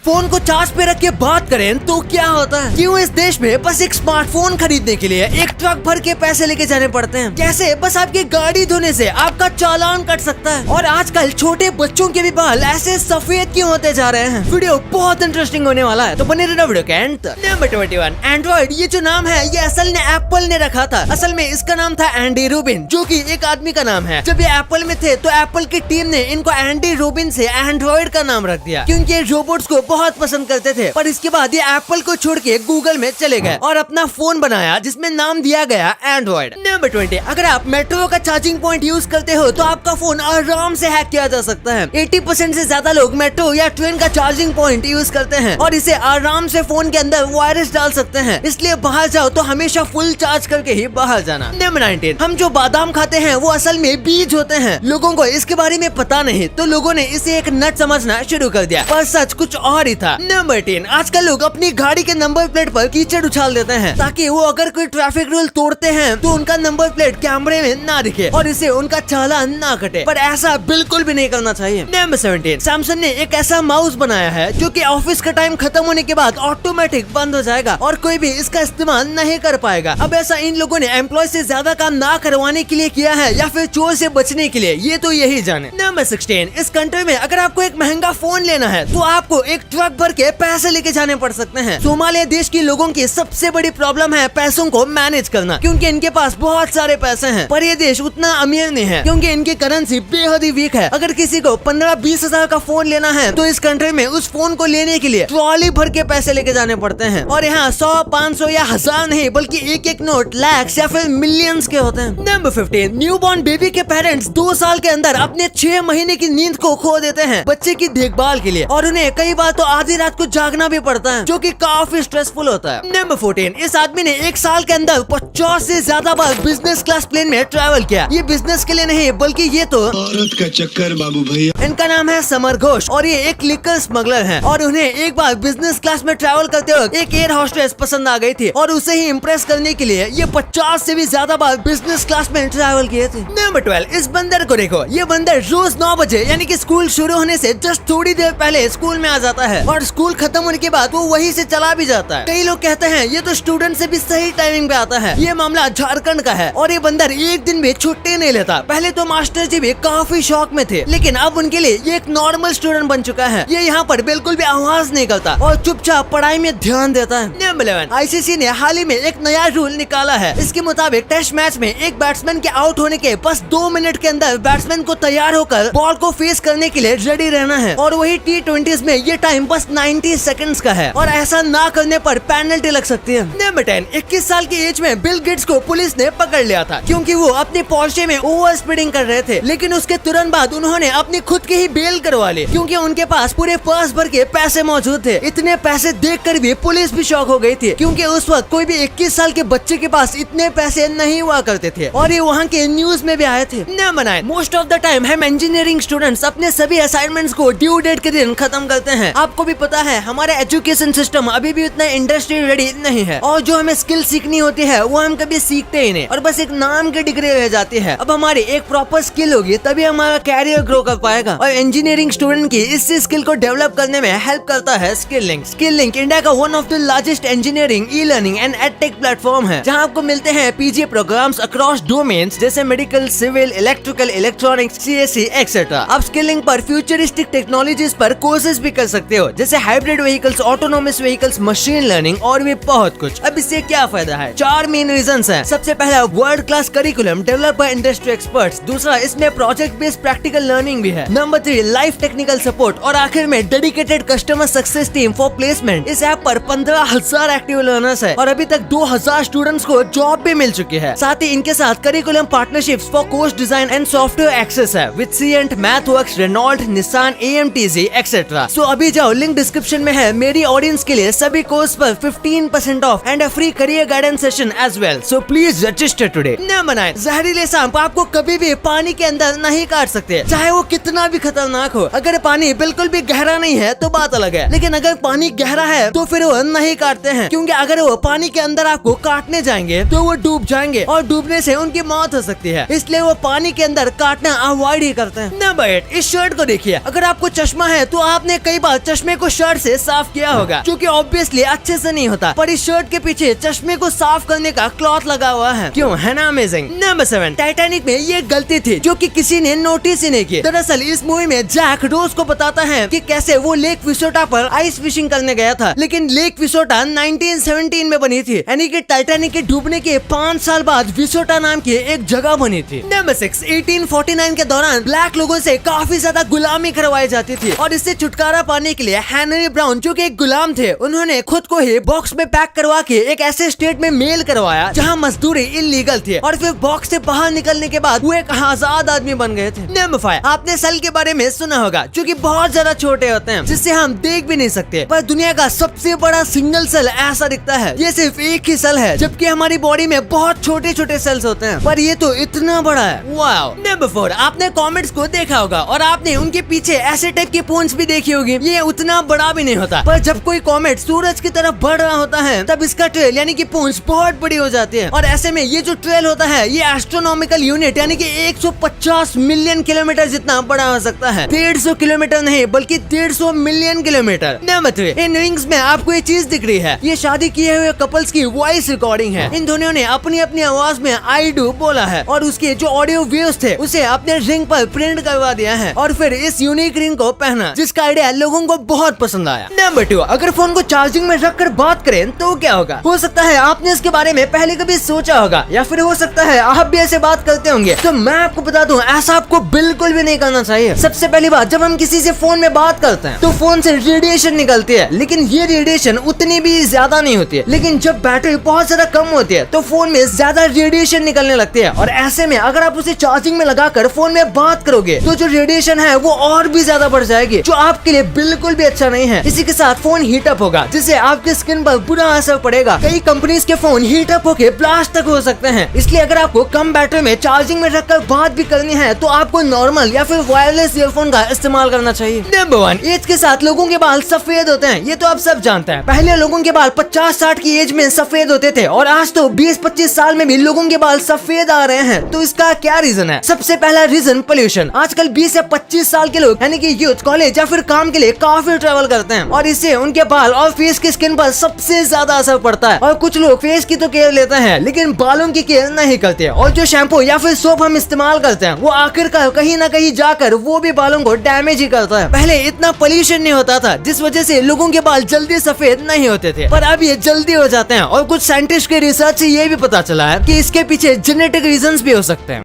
Phone को charge पे रख के बात करें तो क्या होता है, क्यों इस देश में बस एक स्मार्टफोन खरीदने के लिए एक ट्रक भर के पैसे लेके जाने पड़ते हैं। कैसे बस आपकी गाड़ी धोने से आपका चालान कट सकता है। और आजकल छोटे बच्चों के भी बाल ऐसे सफेद क्यों होते जा रहे हैं। वीडियो बहुत इंटरेस्टिंग होने वाला है, तो बने रहना वीडियो के एंड तक। Number 21, Android. ये जो नाम है ये असल में एप्पल ने रखा था। असल में इसका नाम था एंडी रूबिन, जो कि एक आदमी का नाम है। जब ये एप्पल में थे तो एप्पल की टीम ने इनको एंडी रूबिन से एंड्रॉइड का नाम रख दिया, क्योंकि ये रोबोट्स को बहुत पसंद करते थे। पर इसके बाद ये एप्पल को छोड़ के गूगल में चले गए और अपना फोन बनाया जिसमें नाम दिया गया एंड्रॉइड। नंबर 20, अगर आप मेट्रो का चार्जिंग पॉइंट यूज करते हो तो आपका फोन आराम से हैक किया जा सकता है। 80% से ज्यादा लोग मेट्रो या ट्रेन का चार्जिंग पॉइंट यूज करते हैं और इसे आराम से फोन के अंदर वायरस डाल सकते हैं। इसलिए बाहर जाओ तो हमेशा फुल चार्ज करके ही बाहर जाना। नंबर 19, हम जो बादाम खाते हैं वो असल में बीज होते हैं। लोगों को इसके बारे में पता नहीं तो लोगों ने इसे एक नट समझना शुरू कर दिया, पर सच कुछ और ही था। नंबर 10, आजकल लोग अपनी गाड़ी के नंबर प्लेट पर कीचड़ उछाल देते हैं ताकि वो अगर कोई ट्रैफिक रूल तोड़ते हैं तो उनका नंबर प्लेट कैमरे में ना दिखे और इसे उनका चालान ना कटे। पर ऐसा बिल्कुल भी नहीं करना चाहिए। नंबर 17, सैमसंग ने एक ऐसा माउस बनाया है जो कि ऑफिस का टाइम खत्म होने के बाद ऑटोमेटिक बंद हो जाएगा और कोई भी इसका इस्तेमाल नहीं कर पाएगा। अब ऐसा इन लोगों ने एम्प्लॉय से ज्यादा काम ना करवाने के लिए किया है या फिर चोर से बचने के लिए, ये तो यही जाने। नंबर 16, इस कंट्री में अगर आपको एक महंगा फोन लेना है तो आपको एक ट्रक भर के पैसे लेके जाने पड़ सकते हैं। सोमालिया देश के लोगों की सबसे बड़ी प्रॉब्लम है पैसों को मैनेज करना, क्योंकि इनके पास बहुत सारे पैसे हैं पर ये देश उतना अमीर नहीं है क्योंकि इनकी करेंसी बेहद ही वीक है। अगर किसी को 15-20 हजार का फोन लेना है तो इस कंट्री में उस फोन को लेने के लिए ट्रॉली भर के पैसे लेके जाने पड़ते हैं। और यहाँ 100, 500 या 1000 नहीं बल्कि एक नोट लाख या फिर मिलियंस के होते हैं। नंबर 15, न्यूबॉर्न बेबी के पेरेंट्स 2 साल के अंदर अपने 6 महीने की नींद को खो देते हैं बच्चे की देखभाल के लिए, और उन्हें कई बार तो आधी रात को जागना भी पड़ता है जो कि काफी स्ट्रेसफुल होता है। नंबर 14, इस आदमी ने 1 साल के अंदर 50 से ज्यादा बार बिजनेस क्लास प्लेन में ट्रैवल किया। ये बिजनेस के लिए नहीं बल्कि ये तो औरत का चक्कर बाबू भैया। इनका नाम है समर घोष और ये एक लिकर स्मगलर है। और उन्हें एक बार बिजनेस क्लास में ट्रैवल करते वक्त एक एयर होस्टेस पसंद आ गई थी और उसे ही इम्प्रेस करने के लिए ये 50 से भी ज्यादा बार बिजनेस क्लास में ट्रैवल किए थे। नंबर 12, इस बंदर को देखो। ये बंदर रोज 9 बजे यानी कि स्कूल शुरू होने से जस्ट थोड़ी देर पहले स्कूल में आ जाता है और स्कूल खत्म होने के बाद वो वहीं से चला भी जाता है। कई लोग कहते हैं ये तो स्टूडेंट से भी सही टाइमिंग पे आता है। ये मामला झारखंड का है और ये बंदर एक दिन भी छुट्टी नहीं लेता। पहले तो मास्टर जी भी काफी शौक में थे लेकिन अब उनके लिए ये एक नॉर्मल स्टूडेंट बन चुका है। ये यहाँ पर बिल्कुल भी आवाज नहीं करता और चुपचाप पढ़ाई में ध्यान देता है। नंबर 11, आईसीसी ने हाल ही में एक नया रूल निकाला है। इसके मुताबिक टेस्ट मैच में एक बैट्समैन के आउट होने के बस 2 मिनट के अंदर बैट्समैन को तैयार होकर बॉल को फेस करने के लिए रेडी रहना है और वही T20s में ये टाइम बस 90 सेकंड्स का है और ऐसा ना करने पर पेनल्टी लग सकती है। नंबर 10, 21 साल की एज में बिल गेट्स को पुलिस ने पकड़ लिया था क्योंकि वो अपने पोर्शे में ओवर स्पीडिंग कर रहे थे, लेकिन उसके तुरंत बाद उन्होंने अपनी खुद की ही बेल करवा ली क्योंकि उनके पास पूरे पर्स भर के पैसे मौजूद थे। इतने पैसे देखकर भी पुलिस भी शॉक हो गई थी क्योंकि उस वक्त कोई भी 21 साल के बच्चे के पास इतने पैसे नहीं हुआ करते थे और ये वहाँ के न्यूज में भी आए थे। Number 9, most of the time हम इंजीनियरिंग स्टूडेंट्स अपने सभी असाइनमेंट्स को ड्यू डेट के दिन खत्म करते हैं। आपको भी पता है हमारा एजुकेशन सिस्टम अभी भी उतना इंडस्ट्री रेडी नहीं है और जो हमें स्किल सीखनी होती है वो हम कभी सीखते ही नहीं और बस एक नाम की डिग्री रह जाती है। अब हमारी एक प्रॉपर स्किल होगी तभी हमारा कैरियर ग्रो कर पाएगा और इंजीनियरिंग स्टूडेंट की इस स्किल को डेवलप करने में हेल्प करता है skill link. Skill link India का one of the largest engineering e learning and edtech platform है जहां आपको मिलते हैं पीजी प्रोग्राम्स अक्रॉस डोमेन्स जैसे medical, civil, electrical, electronics, CSC etcetera. आप स्किल लिंक पर फ्यूचरिस्टिक टेक्नोलॉजीज पर कोर्सेज भी कर सकते हो जैसे hybrid vehicles, autonomous vehicles, machine learning और भी बहुत कुछ। अब इससे क्या फायदा है? 4 मेन रीजंस हैं। सबसे पहला, world class curriculum develop by industry experts. दूसरा, इसमें प्रोजेक्ट बेस्ड प्रैक्टिकल लर्निंग भी है। नंबर 3, लाइफ टेक्निकल सपोर्ट और आखिर में dedicated customer success team for placement. इस ऐप पर 15,000 एक्टिव लर्नर्स है और अभी तक 2,000 स्टूडेंट्स को जॉब भी मिल चुकी है। साथ ही इनके साथ curriculum partnerships for course design and software access है with Cyient, MathWorks, Renault, Nissan, AMTZ etcetera. So अभी जाओ, लिंक डिस्क्रिप्शन में है। मेरी ऑडियंस के लिए सभी कोर्स पर 15% off and a free career guidance session as well. So please register today. Number 9, जहरीले सांप आपको कभी भी पानी के अंदर नहीं काट सकते, चाहे वो कितना भी खतरनाक हो। अगर पानी बिल्कुल भी गहरा नहीं है तो बात अलग है, लेकिन अगर पानी गहरा है तो फिर वो नहीं काटते हैं क्योंकि अगर वो पानी के अंदर आपको काटने जाएंगे तो वो डूब जाएंगे और डूबने से उनकी मौत हो सकती है, इसलिए वो पानी के अंदर काटना अवॉइड ही करते हैं। नंबर 8, इस शर्ट को देखिए। अगर आपको चश्मा है तो आपने कई बार चश्मे को शर्ट से साफ किया होगा, जो कि ऑब्वियसली अच्छे से नहीं होता, पर इस शर्ट के पीछे चश्मे को साफ करने का क्लॉथ लगा हुआ है। क्यों, है ना अमेजिंग। नंबर 7, टाइटैनिक में ये गलती थी जो कि किसी ने नोटिस ही नहीं की। दरअसल इस मूवी में जैक रोज को बताता है कि कैसे वो लेक विसोटा पर आइस फिशिंग करने गया था, लेकिन लेक विसोटा 1917 में बनी थी, यानी कि टाइटैनिक के डूबने के 5 साल बाद विसोटा नाम की एक जगह बनी थी। नंबर 6, 1849 के दौरान ब्लैक लोगों से काफी ज्यादा गुलामी करवाई जाती थी और इससे छुटकारा पाने के लिए हेनरी ब्राउन, जो कि एक गुलाम थे, उन्होंने खुद को ही बॉक्स में पैक करवा के एक ऐसे स्टेट में मेल करवाया जहां मजदूरी इलीगल थी, और फिर बॉक्स से बाहर निकलने के बाद वो एक आजाद आदमी बन गए थे। नंबर 5, आपने सेल के बारे में सुना होगा, जो कि बहुत ज्यादा छोटे होते हैं जिससे हम देख भी नहीं सकते, पर दुनिया का सबसे बड़ा सिंगल सेल ऐसा दिखता है। ये सिर्फ एक ही सेल है, जबकि हमारी बॉडी में बहुत छोटे छोटे सेल्स होते हैं, पर ये तो इतना बड़ा है। वाओ। नंबर 4, आपने कॉमेट्स को देखा होगा और आपने उनके पीछे ऐसे टाइप की पूंछ भी देखी होगी। ये उतना बड़ा भी नहीं होता, पर जब कोई कॉमेट सूरज की तरफ बढ़ रहा होता है तब इसका ट्रेल यानी कि पूंछ बहुत बड़ी हो जाती है, और ऐसे में ये जो ट्रेल होता है ये एस्ट्रोनॉमिकल यूनिट यानी कि 150 मिलियन किलोमीटर जितना बड़ा हो सकता है। 150 किलोमीटर नहीं बल्कि 150 मिलियन किलोमीटर। नंबर 3, इन रिंग्स में आपको ये चीज दिख रही है, ये शादी किए हुए कपल्स की वॉइस रिकॉर्डिंग है। इन दोनों ने अपनी अपनी आवाज में आई डू बोला है और उसके जो ऑडियो वेव्स थे उसे अपने रिंग पर प्रिंट करवा दिया है और फिर इस यूनिक रिंग को पहना, जिसका आइडिया लोगों को बहुत पसंद आया। नंबर 2, अगर फोन को चार्जिंग में रखकर बात करें तो क्या होगा? हो सकता है आपने इसके बारे में पहले कभी सोचा होगा, या फिर हो सकता है आप भी ऐसे बात करते होंगे। तो मैं आपको बता दूं, ऐसा आपको बिल्कुल भी नहीं करना चाहिए। सबसे पहली बात, जब हम किसी से फोन में बात करते हैं तो फोन से रेडिएशन निकलती है, लेकिन ये रेडिएशन उतनी भी ज्यादा नहीं होती है। लेकिन जब बैटरी बहुत ज्यादा कम होती है तो फोन में ज्यादा रेडिएशन निकलने लगती है, और ऐसे में अगर आप उसे चार्जिंग में लगाकर फोन में बात करोगे तो जो रेडिएशन है वो और भी ज्यादा बढ़ जाएगी, जो आपके लिए बिल्कुल भी अच्छा नहीं है। इसी के साथ फोन हीट अप होगा, जिससे आपकी स्किन पर बुरा असर पड़ेगा। कई कंपनीज के फोन हीट अप होके ब्लास्ट तक हो सकते हैं, इसलिए अगर आपको कम बैटरी में चार्जिंग में रखकर बात भी करनी है तो आपको नॉर्मल या फिर वायरलेस ईयरफोन का इस्तेमाल करना चाहिए। नंबर 1, एज के साथ लोगों के बाल सफेद होते हैं, ये तो आप सब जानते हैं। पहले लोगों के बाल 50-60 की एज में सफेद होते थे, और आज तो 20-25 साल में भी लोगों के बाल सफेद आ रहे हैं। तो इसका क्या रीजन है? सबसे पहला रीजन पोल्यूशन। आजकल 20 से 25 साल के लोग यानी कि यूथ कॉलेज या फिर काम के लिए काफी ट्रेवल करते हैं, और इससे उनके बाल और फेस की स्किन पर सबसे ज्यादा असर पड़ता है। और कुछ लोग फेस की तो केयर लेते हैं लेकिन बालों की केयर नहीं करते, और जो शैम्पू या फिर सोप हम इस्तेमाल करते हैं वो आखिरकार कहीं ना कहीं जाकर वो भी बालों को डैमेज ही करता है। पहले इतना पोल्यूशन नहीं होता था, जिस वजह से लोगों के बाल जल्दी सफेद नहीं होते थे, पर अब ये जल्दी हो जाते हैं, और कुछ साइंटिस्ट के रिसर्च से ये भी पता चला है कि इसके पीछे जेनेटिक रीजंस भी हो सकते हैं।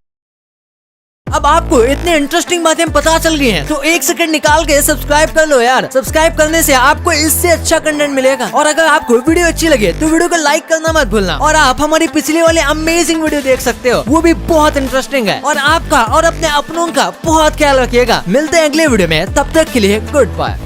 अब आपको इतने इंटरेस्टिंग बातें पता चल गई हैं, तो 1 सेकंड निकाल के सब्सक्राइब कर लो यार। सब्सक्राइब करने से आपको इससे अच्छा कंटेंट मिलेगा, और अगर आपको वीडियो अच्छी लगे तो वीडियो को लाइक करना मत भूलना, और आप हमारी पिछले वाले अमेजिंग वीडियो देख सकते हो, वो भी बहुत इंटरेस्टिंग है। और आपका और अपने अपनों का बहुत ख्याल रखिएगा। मिलते हैं अगले वीडियो में, तब तक के लिए गुड बाय।